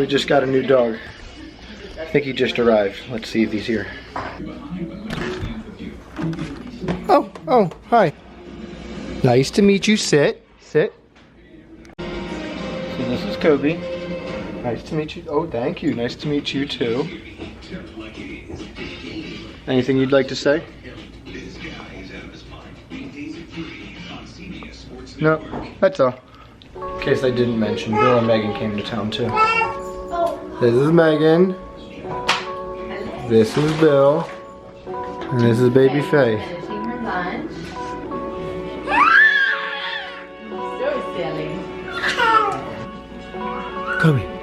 just got a new dog. I think he just arrived. Let's see if he's here. Oh, hi. Nice to meet you. Sit. So this is Kobe. Nice to meet you. Oh, thank you. Nice to meet you too. Anything you'd like to say? No, that's all. In case I didn't mention, Bill and Megan came to town too. This is Megan. This is Bill. And this is baby Faye. So silly. Kobe.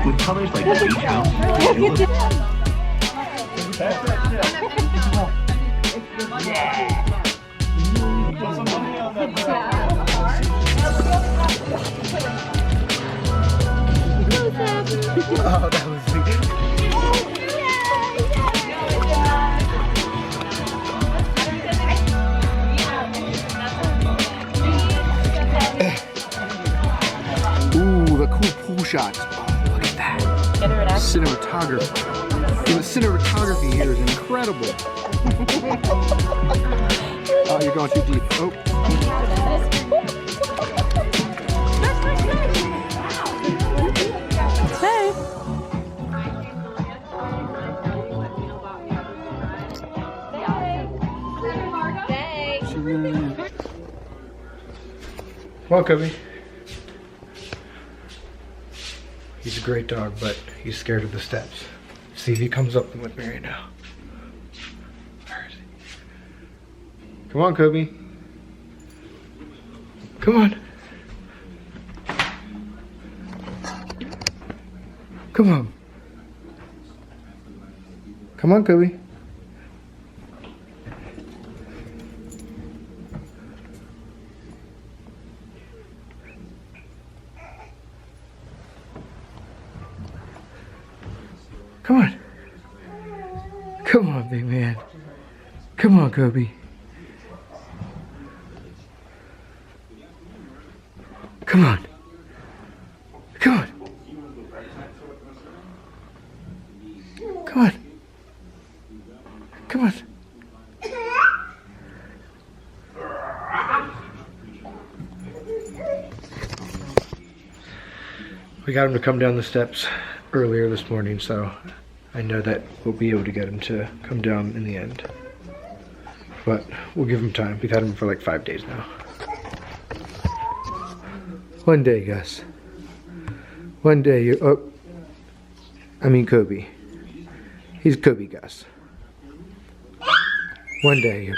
With colors like the beach house. Oh, that was good. Ooh, the cool pool shots. Oh, look at that. Cinematography. The cinematography here is incredible. Oh, you're going too deep. Oh. Come on, Kobe. He's a great dog, but he's scared of the steps. See if he comes up with me right now. Where is he? Come on, Kobe. Come on. Come on. Come on, Kobe. Come on. Come on, big man. Come on, Kobe. Come on. Come on. Come on. Come on. We got him to come down the steps earlier this morning, so I know that we'll be able to get him to come down in the end. But we'll give him time. We've had him for like 5 days now. One day, Gus. One day you. Oh, I mean Kobe. He's Kobe, Gus. One day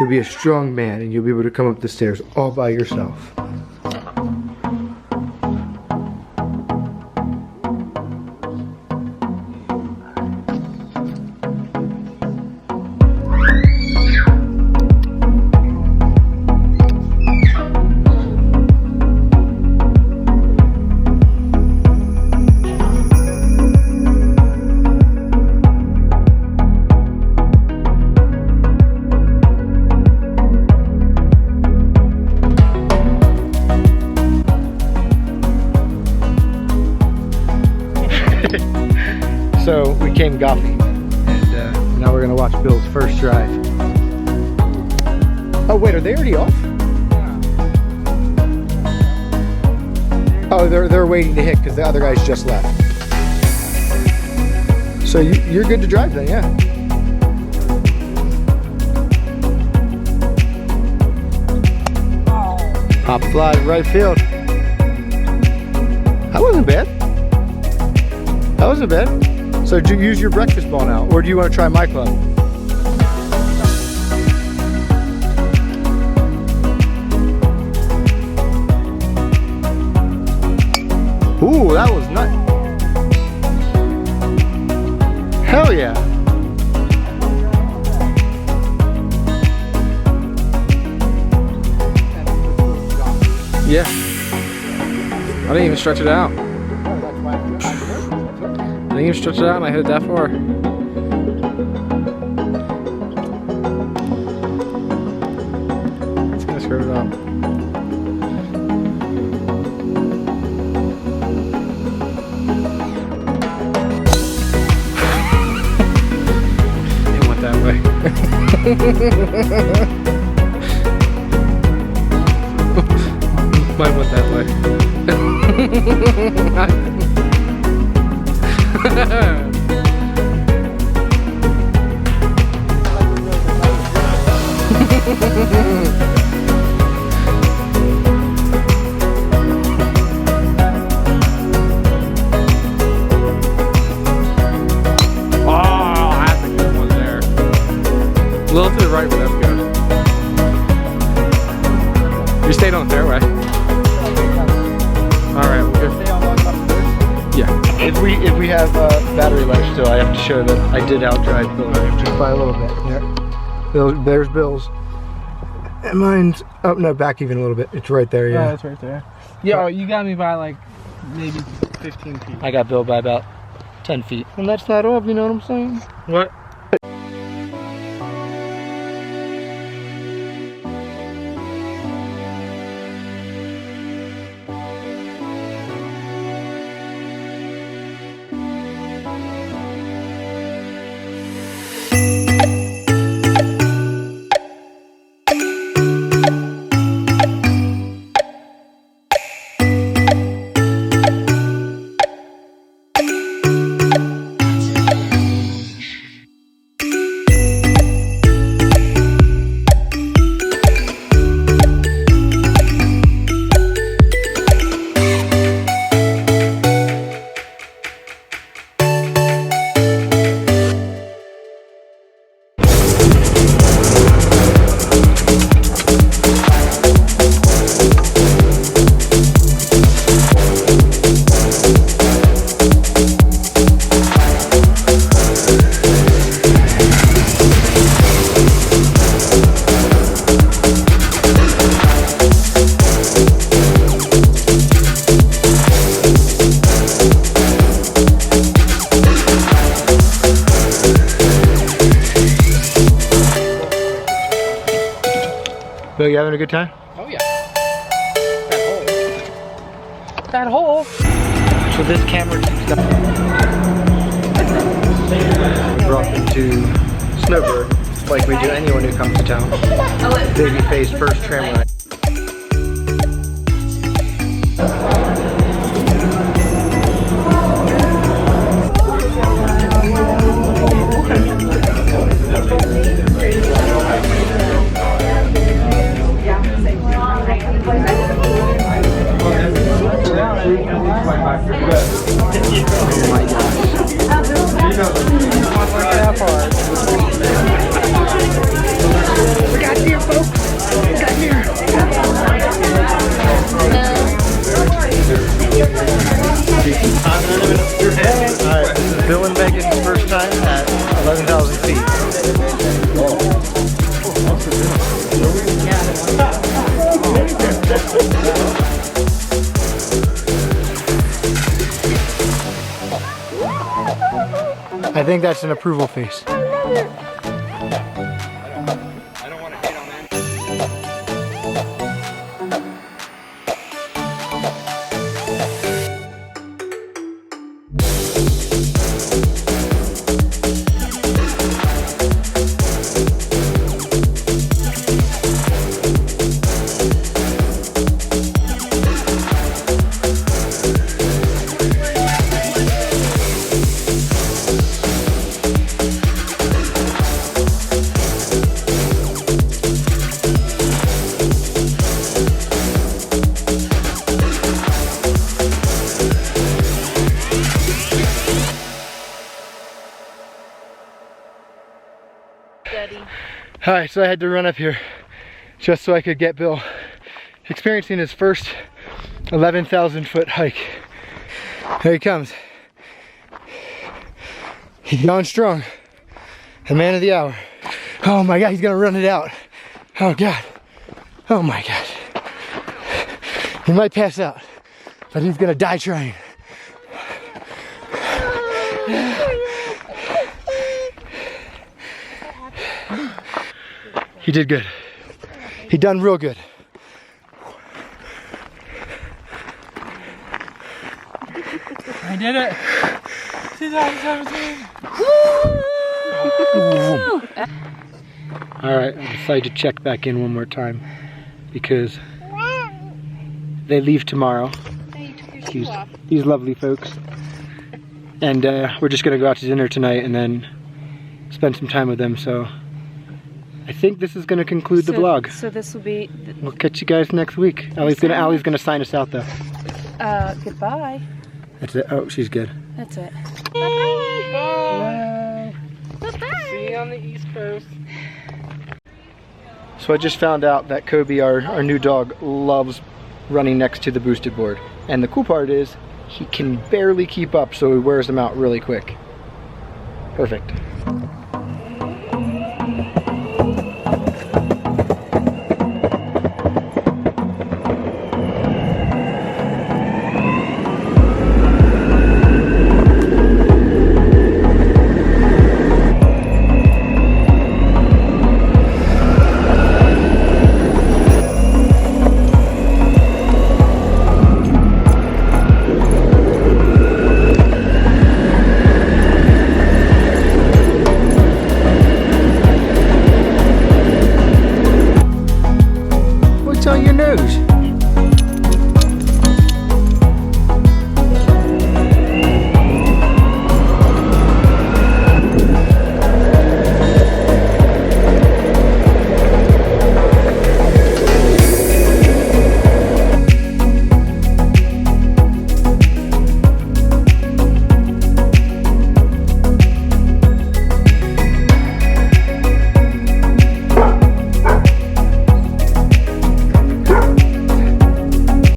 you'll be a strong man and you'll be able to come up the stairs all by yourself. So we came golfing, and now we're gonna watch Bill's first drive. Oh wait, are they already off? Oh, they're waiting to hit because the other guys just left. So you're good to drive then, yeah. Pop fly right field. That wasn't bad. That wasn't bad. So do you use your breakfast ball now, or do you want to try my club? Ooh, that was nice. Hell yeah. Yeah. I didn't even stretch it out. I didn't even stretch it out and I hit it that far. It's gonna skirt it up. It went that way. Mine went that way. Oh, that's a good one there. A little to the right, but that's good. You stayed on the fairway. Alright, we'll go. Yeah. If we have battery life still, I have to show that I did outdrive Bill just by a little bit. Yeah. There's Bill's. And mine's up, no, back even a little bit. It's right there, yeah. Oh, it's right there. Yeah, you got me by like maybe 15 feet. I got Bill by about 10 feet. And that's not off, you know what I'm saying? What? Bill, you having a good time? Oh yeah. That hole. So this camera keeps up. We brought them to Snowbird, like we do anyone who comes to town. Babyface first tram ride. Oh my gosh. We got here, folks. We got here. Alright, this is Bill and Megan's first time at 11,000 feet. I think that's an approval face. Alright, so I had to run up here just so I could get Bill experiencing his first 11,000 foot hike. Here he comes. He's going strong. The man of the hour. Oh my God, he's gonna run it out. Oh God. Oh my God. He might pass out, but he's gonna die trying. He did good. He done real good. I did it. 2017. All right, I decided to check back in one more time because they leave tomorrow. These lovely folks. And we're just gonna go out to dinner tonight and then spend some time with them. So I think this is gonna conclude the vlog. So this will be. We'll catch you guys next week. Allie's gonna sign us out though. Goodbye. That's it. Oh, she's good. That's it. Bye. See you on the East Coast. So I just found out that Kobe, our new dog, loves running next to the boosted board. And the cool part is he can barely keep up, so he wears them out really quick. Perfect.